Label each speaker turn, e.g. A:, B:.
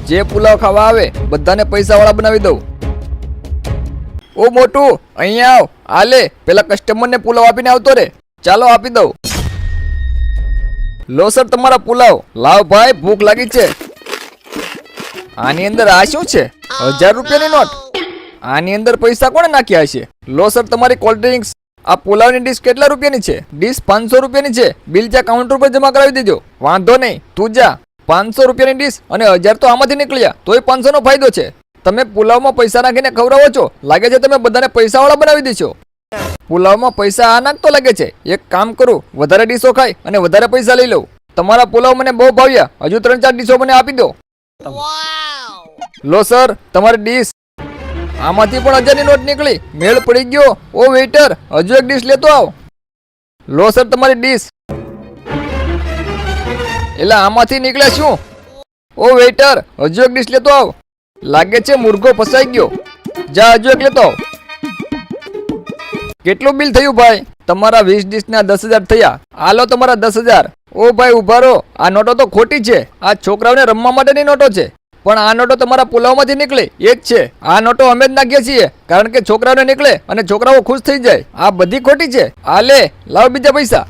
A: જે પુલાવ ખાવા આવે બધાને પૈસા વાળા બનાવી દઉં. ઓ મોટું અહીંયા આવ. આલે પેલા કસ્ટમરને પુલાવ આપીને આવતો રે. ચાલો આપી દઉં. લો સર તમારા પુલાવ. લાવ ભાઈ ભૂખ લાગી છે. આની અંદર આ શું છે? 1000 રૂપિયાની નોટ. આની અંદર પૈસા કોણે નાખ્યા છે? લો સર તમારી કોલ્ડ ડ્રિંક્સ. આ પુલાવની ડીશ કેટલા રૂપિયાની છે? ડીશ 500 રૂપિયાની છે. બિલ ત્યાં કાઉન્ટર પર જમા કરાવી દેજો. વાંધો નહીં, તું જા. 500 રૂપિયાની ડીશ અને 1000 તો આમાંથી નીકળ્યા, તોય 500 નો ફાયદો છે. તમે પુલાવમાં પૈસા નાખીને ખવડાવો છો. લાગે છે તમે બધાને પૈસા વાળા બનાવી દેશો. પુલાવમાં પૈસા આ નાખતો લાગે છે. એક કામ કરું, વધારે ડીશો ખાઈ અને વધારે પૈસા લઈ લઉં. તમારા પુલાવ મને બહુ ભાવ્યા. હજુ 3-4 ડીશો મને આપી દો. લો સર તમારી ડીશ. આમાંથી પણ 1000 ની નોટ નીકળી. મેળ પડી ગયો. ઓ વેઇટર, હજુ એક ડીશ લેતો આવ. લો સર તમારી ડીશ. એટલે આમાંથી નીકળે શું? ઓ વેઇટર, હજુ એક ડીશ લેતો આવ. લાગે છે મુર્ગો ફસાઈ ગયો. જા હજુ એક લેતો આવ. કેટલું બિલ થયું ભાઈ? તમારા 20 ડીશના 10,000 થયા. આલો તમારા 10,000. ઓ ભાઈ ઉભા રહો, આ નોટો તો ખોટી છે. આ છોકરાઓને રમવા માટેની નોટો છે. પણ આ નોટો તમારા પુલાવમાંથી નીકળે એ જ છે. આ નોટો અમે જ નાખીએ છીએ કારણ કે છોકરાઓને નીકળે અને છોકરાઓ ખુશ થઈ જાય. આ બધી ખોટી છે. આ લે, લાવ બીજા પૈસા.